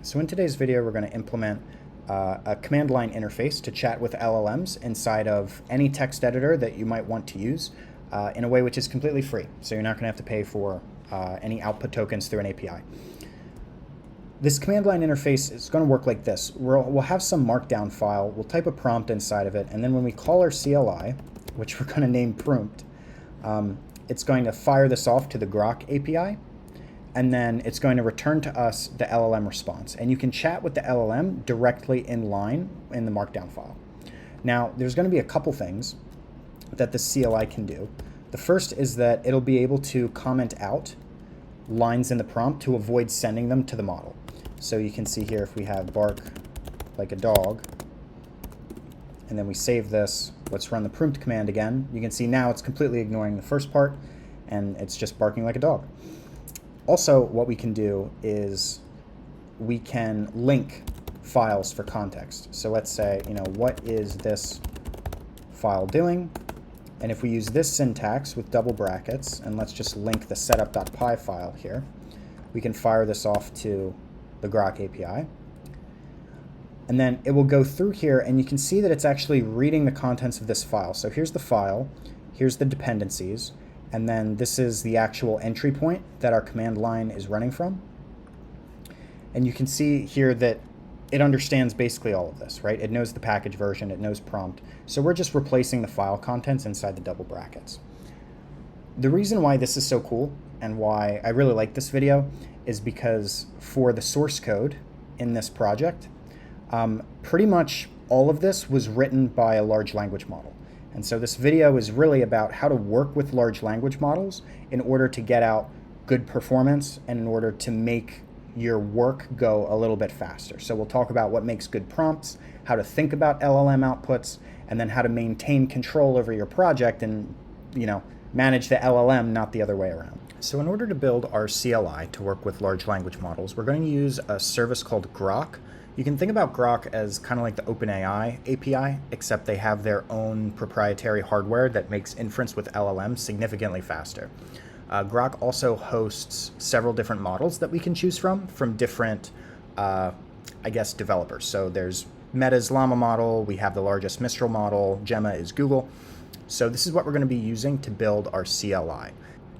So in today's video, we're going to implement a command line interface to chat with LLMs inside of any text editor that you might want to use in a way which is completely free. So you're not going to have to pay for any output tokens through an API. This command line interface is going to work like this. We'll have some markdown file, we'll type a prompt inside of it, and then when we call our CLI, which we're going to name prompt, it's going to fire this off to the Grok API, and then it's going to return to us the LLM response. And you can chat with the LLM directly in line in the markdown file. Now, there's going to be a couple things that the CLI can do. The first is that it'll be able to comment out lines in the prompt to avoid sending them to the model. So you can see here if we have bark like a dog, and then we save this, let's run the prompt command again. You can see now it's completely ignoring the first part, and it's just barking like a dog. Also, what we can do is we can link files for context. So let's say, what is this file doing? And if we use this syntax with double brackets, and let's just link the setup.py file here, we can fire this off to the Grok API. And then it will go through here, and you can see that it's actually reading the contents of this file. So here's the file, here's the dependencies, and then this is the actual entry point that our command line is running from. And you can see here that it understands basically all of this, right? It knows the package version, it knows prompt. So we're just replacing the file contents inside the double brackets. The reason why this is so cool and why I really like this video is because for the source code in this project, pretty much all of this was written by a large language model. And so this video is really about how to work with large language models in order to get out good performance and in order to make your work go a little bit faster. So we'll talk about what makes good prompts, how to think about LLM outputs, and then how to maintain control over your project and, manage the LLM, not the other way around. So in order to build our CLI to work with large language models, we're going to use a service called Grok. You can think about Grok as kind of like the OpenAI API, except they have their own proprietary hardware that makes inference with LLMs significantly faster. Grok also hosts several different models that we can choose from different, developers. So there's Meta's Llama model, we have the largest Mistral model, Gemma is Google. So this is what we're going to be using to build our CLI.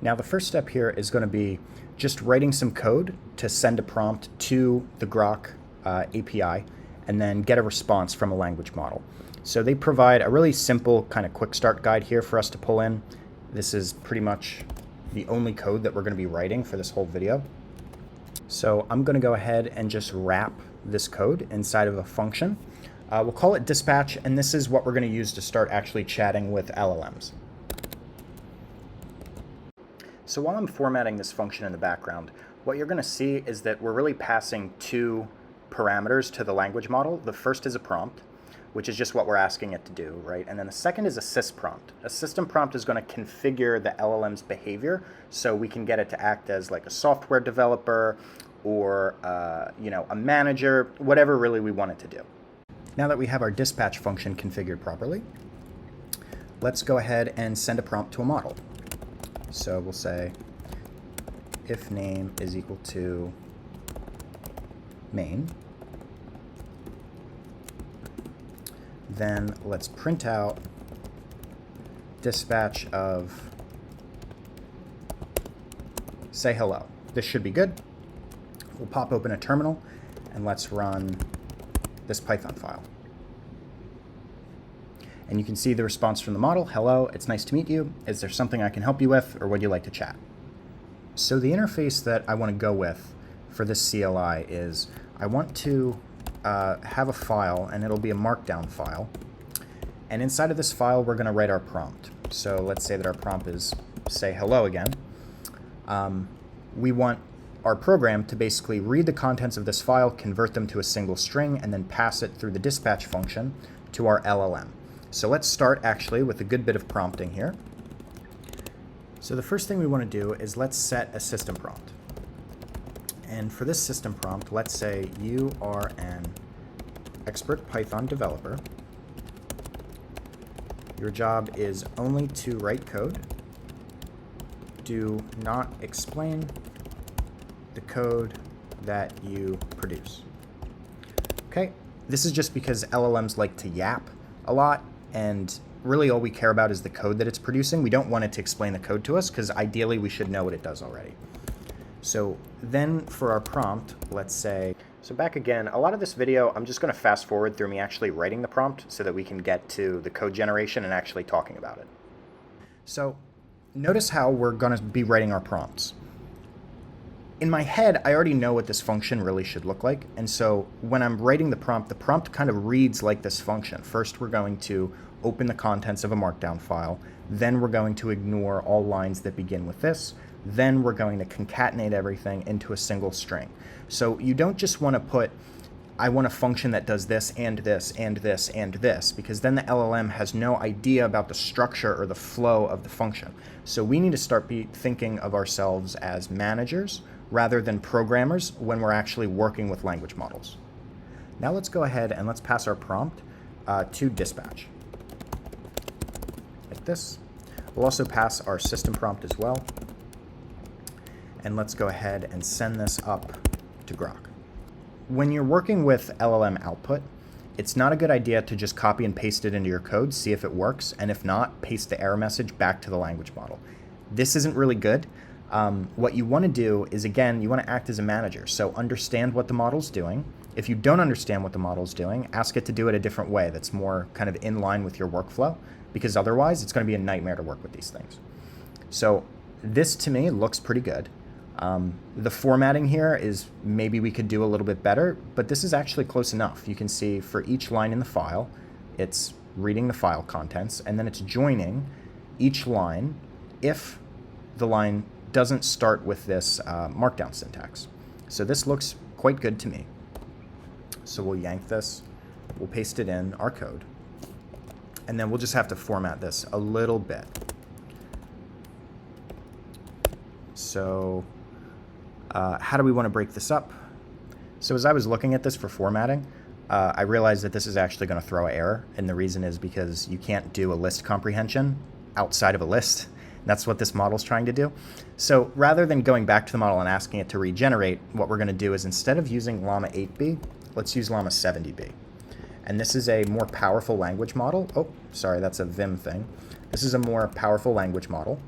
Now the first step here is going to be just writing some code to send a prompt to the Grok API and then get a response from a language model. So they provide a really simple kind of quick start guide here for us to pull in. This is pretty much the only code that we're going to be writing for this whole video. So I'm going to go ahead and just wrap this code inside of a function. We'll call it dispatch, and this is what we're going to use to start actually chatting with LLMs. So while I'm formatting this function in the background, what you're going to see is that we're really passing two parameters to the language model. The first is a prompt, which is just what we're asking it to do, right? And then the second is a sysprompt. A system prompt is going to configure the LLM's behavior so we can get it to act as like a software developer or a manager, whatever really we want it to do. Now that we have our dispatch function configured properly, let's go ahead and send a prompt to a model. So we'll say if name is equal to main, then let's print out dispatch of say hello. This should be good. We'll pop open a terminal and let's run this Python file. And you can see the response from the model. Hello, it's nice to meet you. Is there something I can help you with, or would you like to chat? So the interface that I want to go with for this CLI is I want to have a file, and it'll be a markdown file. And inside of this file, we're going to write our prompt. So let's say that our prompt is say hello again. We want our program to basically read the contents of this file, convert them to a single string, and then pass it through the dispatch function to our LLM. So let's start actually with a good bit of prompting here. So the first thing we want to do is let's set a system prompt. And for this system prompt, let's say you are an expert Python developer. Your job is only to write code. Do not explain the code that you produce. Okay, this is just because LLMs like to yap a lot, and really all we care about is the code that it's producing. We don't want it to explain the code to us because ideally we should know what it does already. So then for our prompt, let's say, so back again, a lot of this video, I'm just going to fast forward through me actually writing the prompt so that we can get to the code generation and actually talking about it. So notice how we're going to be writing our prompts. In my head, I already know what this function really should look like. And so when I'm writing the prompt kind of reads like this function. First, we're going to open the contents of a markdown file. Then we're going to ignore all lines that begin with this. Then we're going to concatenate everything into a single string. So you don't just want to put, I want a function that does this and this and this and this, because then the LLM has no idea about the structure or the flow of the function. So we need to start thinking of ourselves as managers rather than programmers when we're actually working with language models. Now let's go ahead and let's pass our prompt to dispatch, like this. We'll also pass our system prompt as well. And let's go ahead and send this up to Grok. When you're working with LLM output, it's not a good idea to just copy and paste it into your code, see if it works, and if not, paste the error message back to the language model. This isn't really good. What you want to do is, again, you want to act as a manager. So understand what the model's doing. If you don't understand what the model's doing, ask it to do it a different way that's more kind of in line with your workflow, because otherwise it's going to be a nightmare to work with these things. So this to me looks pretty good. The formatting here is maybe we could do a little bit better, but this is actually close enough. You can see for each line in the file, it's reading the file contents, and then it's joining each line if the line doesn't start with this markdown syntax. So this looks quite good to me. So we'll yank this, we'll paste it in our code, and then we'll just have to format this a little bit. So how do we want to break this up? So as I was looking at this for formatting, I realized that this is actually going to throw an error, and the reason is because you can't do a list comprehension outside of a list. That's what this model's trying to do. So rather than going back to the model and asking it to regenerate, what we're going to do is instead of using Llama3-70b, let's use Llama3-70b. And this is a more powerful language model. Oh, sorry, that's a Vim thing. This is a more powerful language model.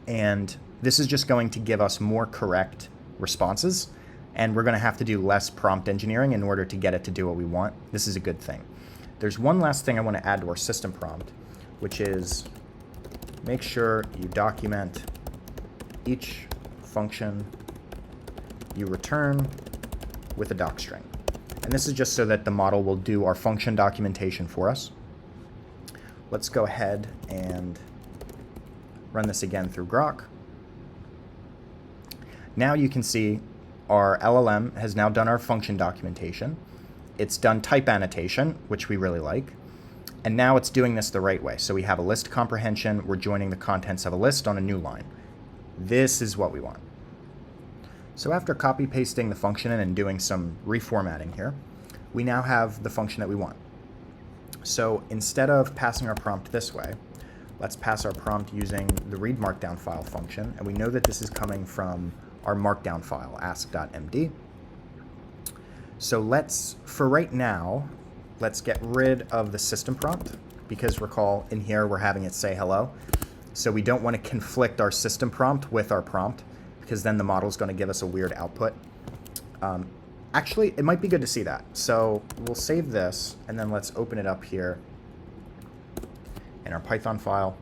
And this is just going to give us more correct responses. And we're going to have to do less prompt engineering in order to get it to do what we want. This is a good thing. There's one last thing I want to add to our system prompt, which is make sure you document each function you return with a doc string. And this is just so that the model will do our function documentation for us. Let's go ahead and run this again through Grok. Now you can see our LLM has now done our function documentation. It's done type annotation, which we really like. And now it's doing this the right way. So we have a list comprehension. We're joining the contents of a list on a new line. This is what we want. So after copy pasting the function in and doing some reformatting here, we now have the function that we want. So instead of passing our prompt this way, let's pass our prompt using the read markdown file function. And we know that this is coming from our markdown file, ask.md. So let's, for right now, let's get rid of the system prompt, because recall in here we're having it say hello. So we don't want to conflict our system prompt with our prompt, because then the model is going to give us a weird output. Actually, it might be good to see that. So we'll save this, and then let's open it up here in our Python file.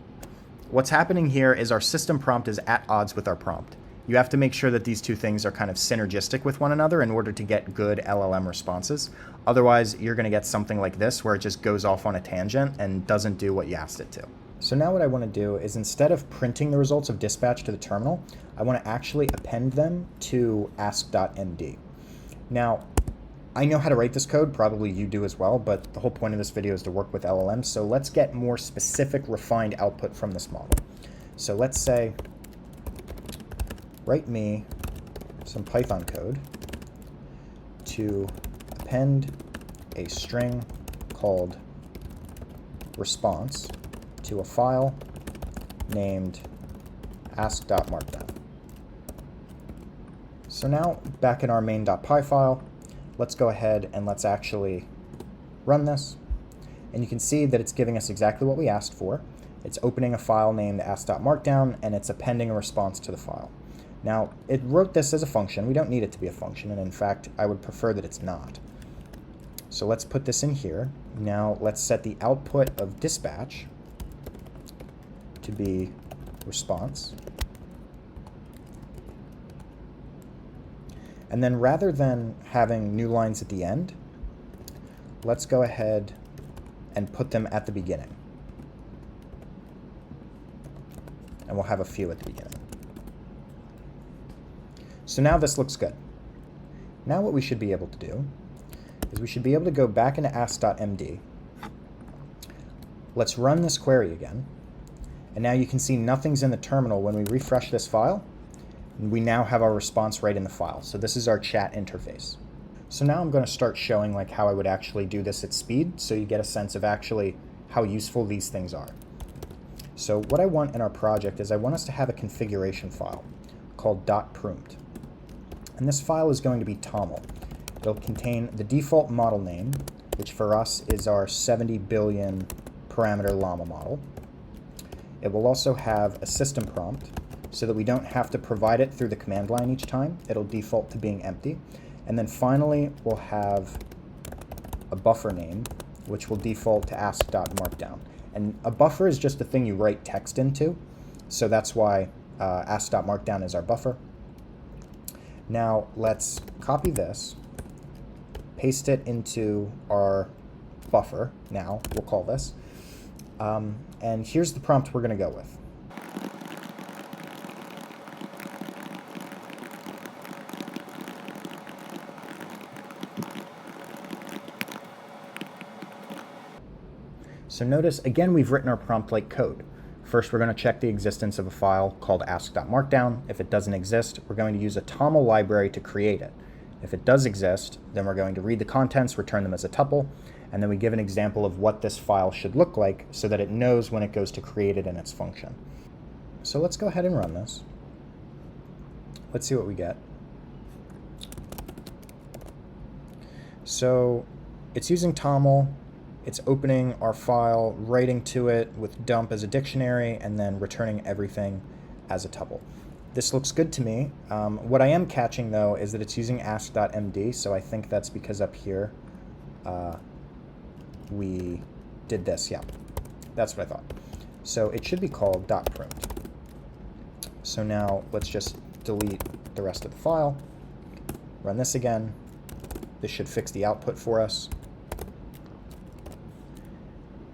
What's happening here is our system prompt is at odds with our prompt. You have to make sure that these two things are kind of synergistic with one another in order to get good LLM responses. Otherwise, you're going to get something like this where it just goes off on a tangent and doesn't do what you asked it to. So now what I want to do is, instead of printing the results of dispatch to the terminal, I want to actually append them to ask.md. Now, I know how to write this code, probably you do as well, but the whole point of this video is to work with LLMs. So let's get more specific, refined output from this model. So let's say, write me some Python code to append a string called response to a file named ask.markdown. So now back in our main.py file, let's go ahead and let's actually run this. And you can see that it's giving us exactly what we asked for. It's opening a file named ask.markdown, and it's appending a response to the file. Now, it wrote this as a function. We don't need it to be a function, and in fact, I would prefer that it's not. So let's put this in here. Now, let's set the output of dispatch to be response. And then rather than having new lines at the end, let's go ahead and put them at the beginning. And we'll have a few at the beginning. So now this looks good. Now what we should be able to do is we should be able to go back into ask.md. Let's run this query again. And now you can see nothing's in the terminal when we refresh this file. And we now have our response right in the file. So this is our chat interface. So now I'm going to start showing like how I would actually do this at speed, so you get a sense of actually how useful these things are. So what I want in our project is I want us to have a configuration file called .prompt. And this file is going to be TOML. It'll contain the default model name, which for us is our 70 billion parameter llama model. It will also have a system prompt so that we don't have to provide it through the command line each time. It'll default to being empty. And then finally, we'll have a buffer name, which will default to ask.markdown. And a buffer is just a thing you write text into. So that's why ask.markdown is our buffer. Now let's copy this, paste it into our buffer. Now we'll call this. And here's the prompt we're going to go with. So notice, again, we've written our prompt like code. First, we're going to check the existence of a file called ask.markdown. If it doesn't exist, we're going to use a TOML library to create it. If it does exist, then we're going to read the contents, return them as a tuple, and then we give an example of what this file should look like so that it knows when it goes to create it in its function. So let's go ahead and run this. Let's see what we get. So it's using TOML. It's opening our file, writing to it with dump as a dictionary, and then returning everything as a tuple. This looks good to me. What I am catching, though, is that it's using ask.md, so I think that's because up here we did this. Yeah, that's what I thought. So it should be called .prompt. So now let's just delete the rest of the file, run this again. This should fix the output for us.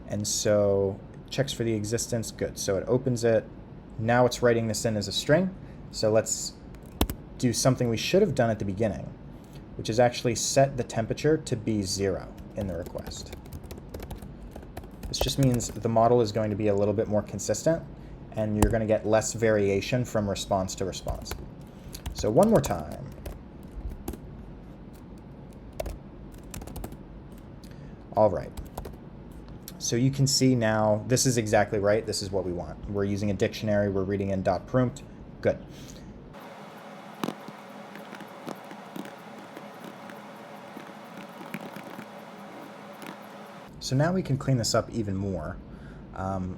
And so it checks for the existence. Good. So it opens it. Now it's writing this in as a string. So let's do something we should have done at the beginning, which is actually set the temperature to be 0 in the request. This just means the model is going to be a little bit more consistent, and you're going to get less variation from response to response. So one more time. All right. So you can see now, this is exactly right. This is what we want. We're using a dictionary. We're reading in .prompt. Good. So now we can clean this up even more.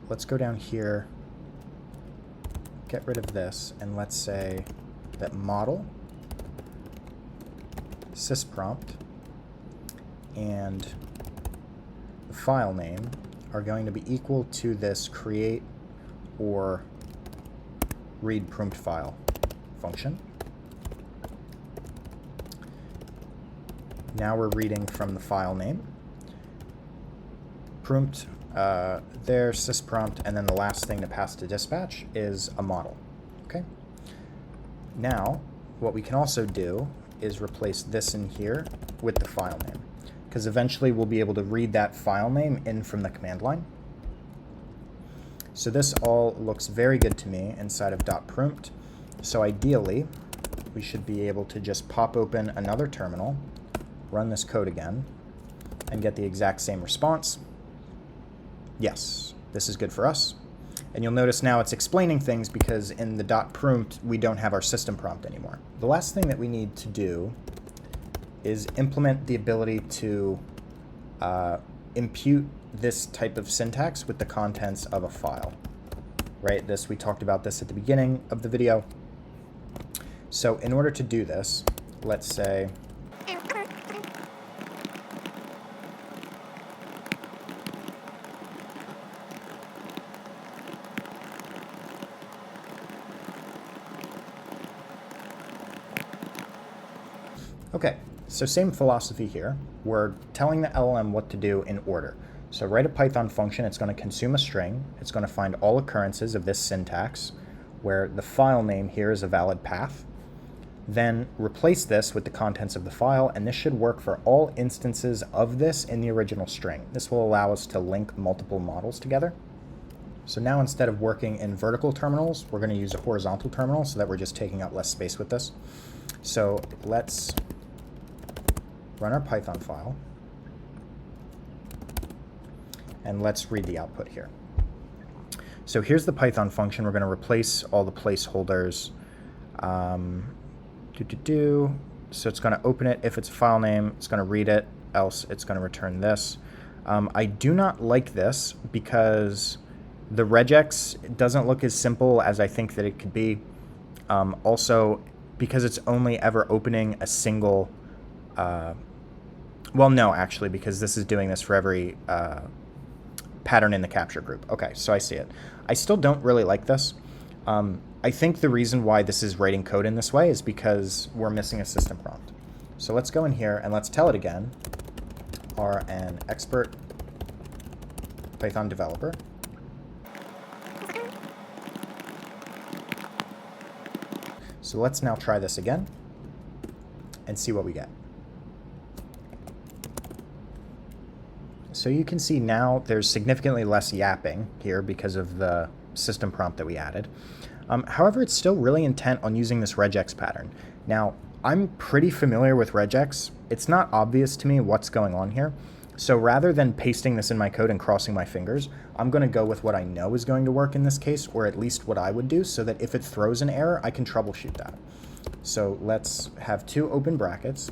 Let's go down here, get rid of this, and let's say that model, sysprompt, and the file name are going to be equal to this create or read prompt file function. Now we're reading from the file name. Prompt there, sysprompt, and then the last thing to pass to dispatch is a model. Okay. Now, what we can also do is replace this in here with the file name, because eventually we'll be able to read that file name in from the command line. So this all looks very good to me inside of .prompt. So ideally, we should be able to just pop open another terminal, run this code again, and get the exact same response. Yes, this is good for us. And you'll notice now it's explaining things because in the .prompt we don't have our system prompt anymore. The last thing that we need to do is implement the ability to impute this type of syntax with the contents of a file. Right? We talked about this at the beginning of the video. So in order to do this, let's say okay, so same philosophy here. We're telling the LLM what to do in order. So write a Python function. It's going to consume a string. It's going to find all occurrences of this syntax, where the file name here is a valid path. Then replace this with the contents of the file, and this should work for all instances of this in the original string. This will allow us to link multiple models together. So now instead of working in vertical terminals, we're going to use a horizontal terminal so that we're just taking up less space with this. So let's run our Python file, and let's read the output here. So here's the Python function. We're going to replace all the placeholders. So it's going to open it. If it's a file name, it's going to read it, else it's going to return this. I do not like this because the regex doesn't look as simple as I think that it could be. Also, because it's only ever opening a single well, no, actually, because this is doing this for every pattern in the capture group. Okay, so I see it. I still don't really like this. I think the reason why this is writing code in this way is because we're missing a system prompt. So let's go in here and let's tell it again, are an expert Python developer. So let's now try this again and see what we get. So you can see now there's significantly less yapping here because of the system prompt that we added. However, it's still really intent on using this regex pattern. Now, I'm pretty familiar with regex. It's not obvious to me what's going on here. So rather than pasting this in my code and crossing my fingers, I'm going to go with what I know is going to work in this case, or at least what I would do, so that if it throws an error, I can troubleshoot that. So let's have two open brackets,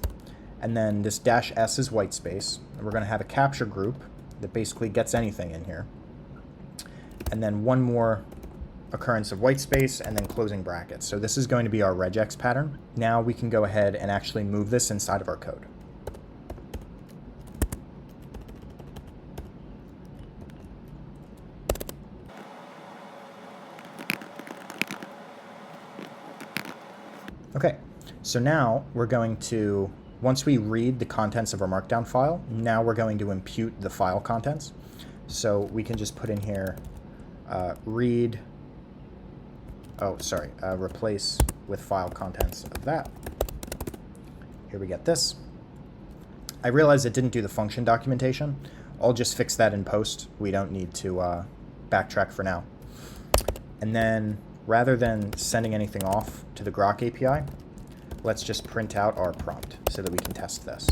and then this -s is white space. And we're going to have a capture group that basically gets anything in here. And then one more occurrence of white space, and then closing brackets. So this is going to be our regex pattern. Now we can go ahead and actually move this inside of our code. Okay, so now we're going to, once we read the contents of our markdown file, now we're going to impute the file contents. So we can just put in here read, replace with file contents of that. Here we get this. I realize it didn't do the function documentation. I'll just fix that in post. We don't need to backtrack for now. And then rather than sending anything off to the Grok API, let's just print out our prompt so that we can test this.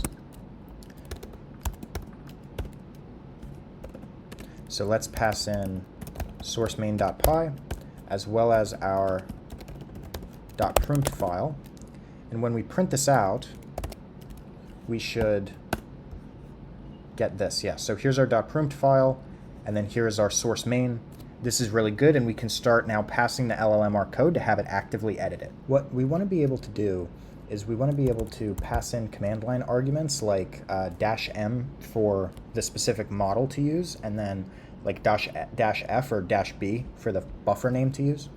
So let's pass in source main.py as well as our .print file. And when we print this out, we should get this. Yeah, so here's our .print file, and then here is our source main. This is really good, and we can start now passing the LLM our code to have it actively edit it. What we want to be able to do is we want to be able to pass in command line arguments like -m for the specific model to use, and then like -f or -b for the buffer name to use.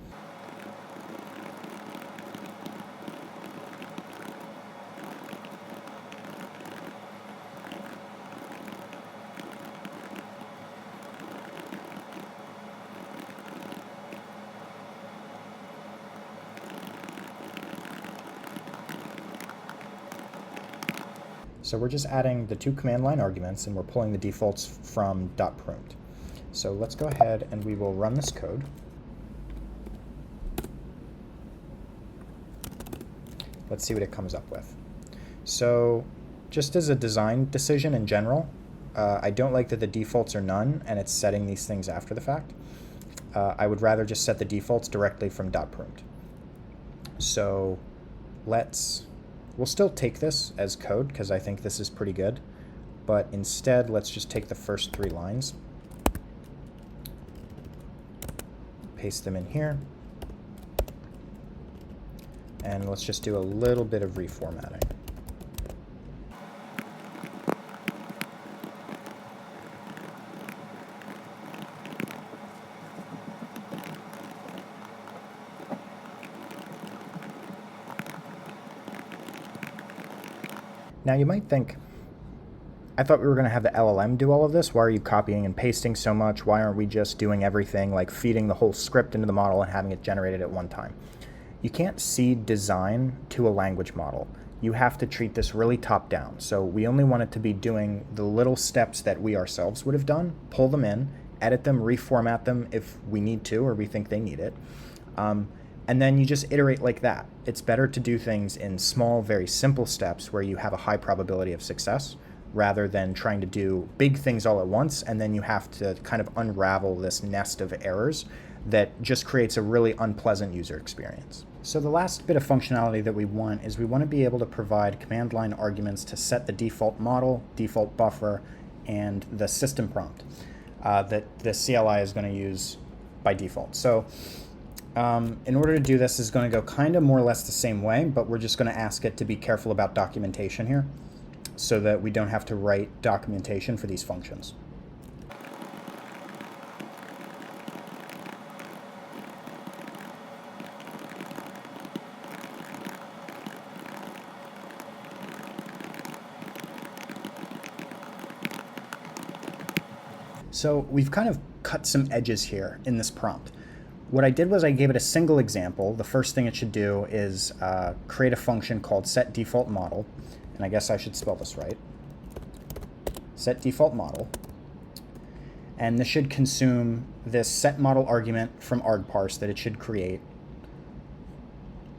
So we're just adding the two command line arguments, and we're pulling the defaults from .print. So let's go ahead and we will run this code. Let's see what it comes up with. So just as a design decision in general, I don't like that the defaults are none and it's setting these things after the fact. I would rather just set the defaults directly from .print. So let's We'll still take this as code because I think this is pretty good, but instead let's just take the first 3 lines, paste them in here, and let's just do a little bit of reformatting. Now you might think, I thought we were going to have the LLM do all of this. Why are you copying and pasting so much? Why aren't we just doing everything, like feeding the whole script into the model and having it generated at one time? You can't seed design to a language model. You have to treat this really top down. So we only want it to be doing the little steps that we ourselves would have done, pull them in, edit them, reformat them if we need to or we think they need it. And then you just iterate like that. It's better to do things in small, very simple steps where you have a high probability of success rather than trying to do big things all at once, and then you have to kind of unravel this nest of errors that just creates a really unpleasant user experience. So the last bit of functionality that we want is we want to be able to provide command line arguments to set the default model, default buffer, and the system prompt that the CLI is going to use by default. So in order to do this is going to go kind of more or less the same way, but we're just going to ask it to be careful about documentation here so that we don't have to write documentation for these functions. So we've kind of cut some edges here in this prompt. What I did was I gave it a single example. The first thing it should do is create a function called setDefaultModel, and I guess I should spell this right. setDefaultModel, and this should consume this setModel argument from argparse that it should create.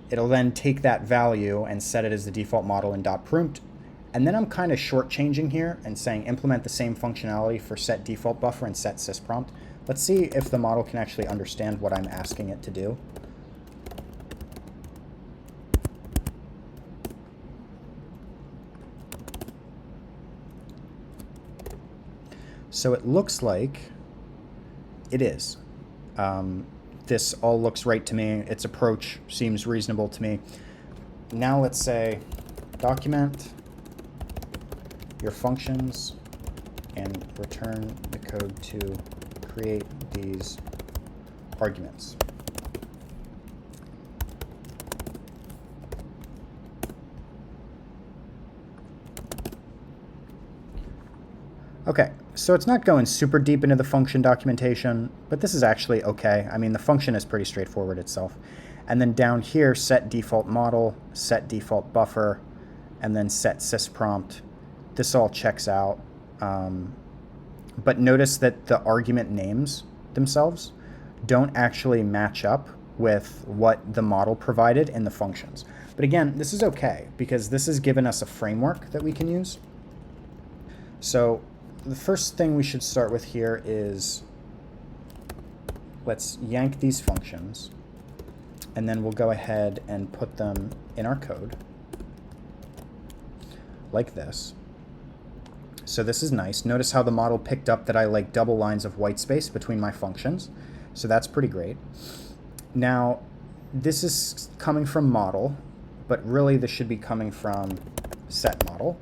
It'll then take that value and set it as the default model in .prompt, and then I'm kind of shortchanging here and saying implement the same functionality for setDefaultBuffer and setSysPrompt. Let's see if the model can actually understand what I'm asking it to do. So it looks like it is. This all looks right to me. Its approach seems reasonable to me. Now let's say document your functions and return the code to create these arguments. Okay, so it's not going super deep into the function documentation, but this is actually okay. I mean, the function is pretty straightforward itself. And then down here, set default model, set default buffer, and then set sysprompt. This all checks out. But notice that the argument names themselves don't actually match up with what the model provided in the functions. But again, this is okay because this has given us a framework that we can use. So the first thing we should start with here is let's yank these functions, and then we'll go ahead and put them in our code like this. So this is nice. Notice how the model picked up that I like double lines of white space between my functions. So that's pretty great. Now, this is coming from model, but really this should be coming from set model.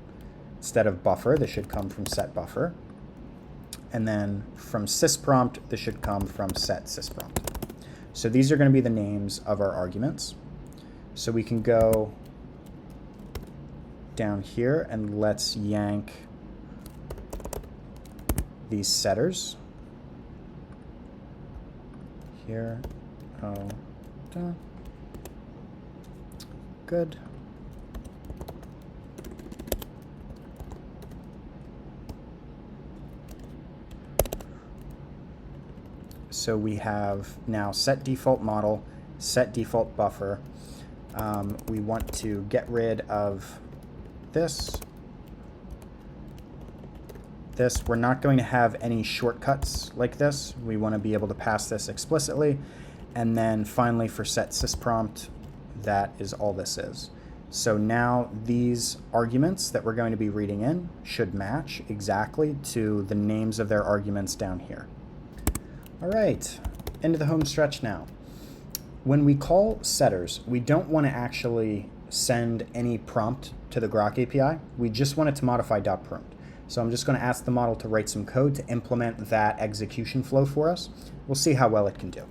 Instead of buffer, this should come from set buffer. And then from sysprompt, this should come from set sysprompt. So these are going to be the names of our arguments. So we can go down here and let's yank these setters here. Oh, good. So we have now set default model, set default buffer. We want to get rid of this. We're not going to have any shortcuts like this. We want to be able to pass this explicitly. And then finally for set sysprompt, that is all this is. So now these arguments that we're going to be reading in should match exactly to the names of their arguments down here. All right, into the home stretch now. When we call setters, we don't want to actually send any prompt to the Grok API. We just want it to modify .prompt. So I'm just going to ask the model to write some code to implement that execution flow for us. We'll see how well it can do.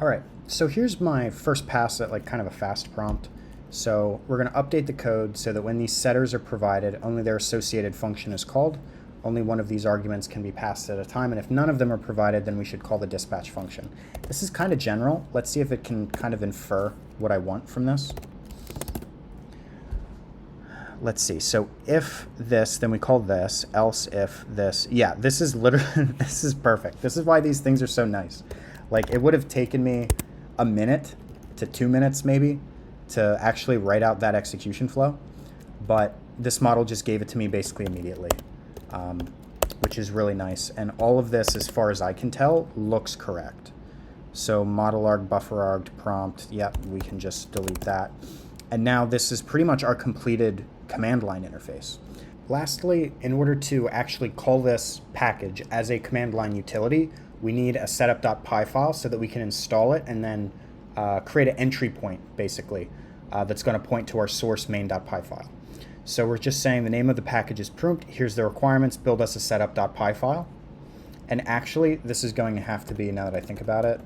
All right, so here's my first pass at like kind of a fast prompt. So we're going to update the code so that when these setters are provided, only their associated function is called. Only one of these arguments can be passed at a time, and if none of them are provided, then we should call the dispatch function. This is kind of general. Let's see if it can kind of infer what I want from this. Let's see. So if this, then we call this, else if this. Yeah, this is literally, this is perfect. This is why these things are so nice. Like, it would have taken me a minute to 2 minutes maybe to actually write out that execution flow, but this model just gave it to me basically immediately, which is really nice. And all of this, as far as I can tell, looks correct. So model arg, buffer arg, prompt, yep, we can just delete that. And now this is pretty much our completed command line interface. Lastly, in order to actually call this package as a command line utility, we need a setup.py file so that we can install it and then create an entry point, basically, that's going to point to our source main.py file. So we're just saying the name of the package is prompt. Here's the requirements. Build us a setup.py file. And actually, this is going to have to be, now that I think about it,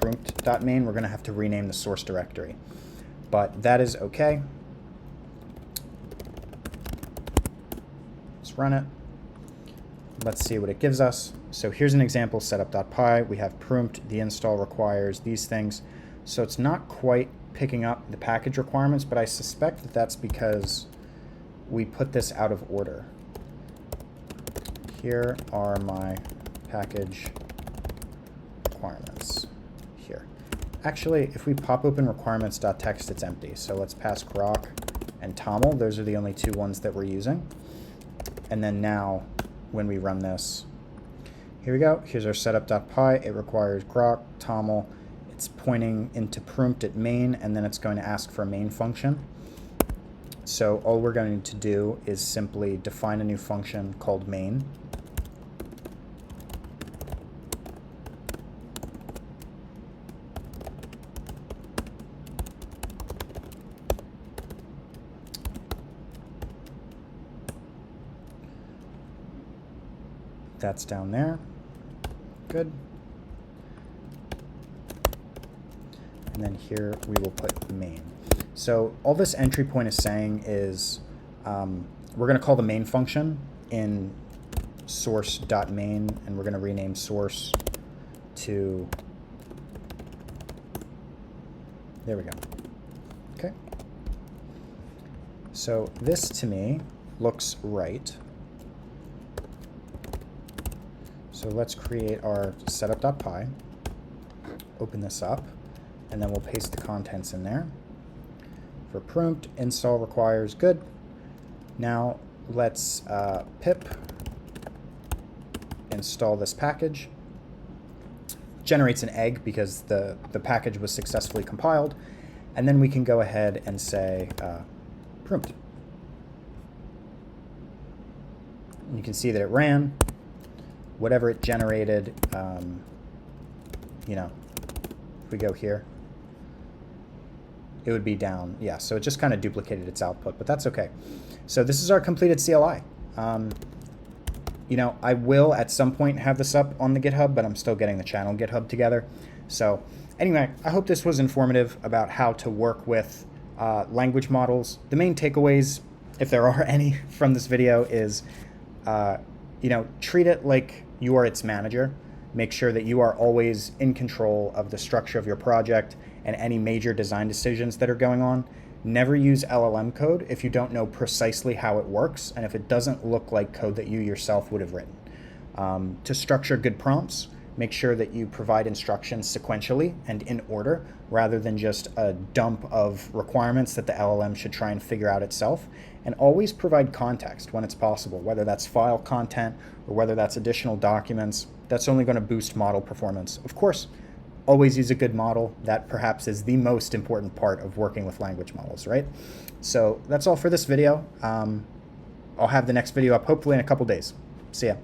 prompt.main. We're going to have to rename the source directory. But that is OK. Let's run it. Let's see what it gives us. So here's an example, setup.py. We have prompt, the install requires these things. So it's not quite picking up the package requirements, but I suspect that that's because we put this out of order. Here are my package requirements here. Actually, if we pop open requirements.txt, it's empty. So let's pass grok and toml. Those are the only two ones that we're using. And then now, when we run this, here we go. Here's our setup.py. It requires grok, toml. It's pointing into prompt at main, and then it's going to ask for a main function. So all we're going to do is simply define a new function called main. That's down there. Good. And then here we will put main. So all this entry point is saying is we're going to call the main function in source.main, and we're going to rename source to, there we go. Okay. So this to me looks right. So let's create our setup.py, open this up, and then we'll paste the contents in there. For prompt, install requires, good. Now let's pip install this package. Generates an egg because the package was successfully compiled. And then we can go ahead and say prompt. And you can see that it ran. Whatever it generated, you know, if we go here, it would be down. Yeah, so it just kind of duplicated its output, but that's okay. So this is our completed CLI. You know, I will at some point have this up on the GitHub, but I'm still getting the channel GitHub together. So anyway, I hope this was informative about how to work with language models. The main takeaways, if there are any from this video, is you know, treat it like you are its manager. Make sure that you are always in control of the structure of your project and any major design decisions that are going on. Never use LLM code if you don't know precisely how it works and if it doesn't look like code that you yourself would have written. To structure good prompts, make sure that you provide instructions sequentially and in order rather than just a dump of requirements that the LLM should try and figure out itself. And always provide context when it's possible, whether that's file content or whether that's additional documents. That's only going to boost model performance. Of course, always use a good model. That perhaps is the most important part of working with language models, right? So that's all for this video. I'll have the next video up hopefully in a couple days. See ya.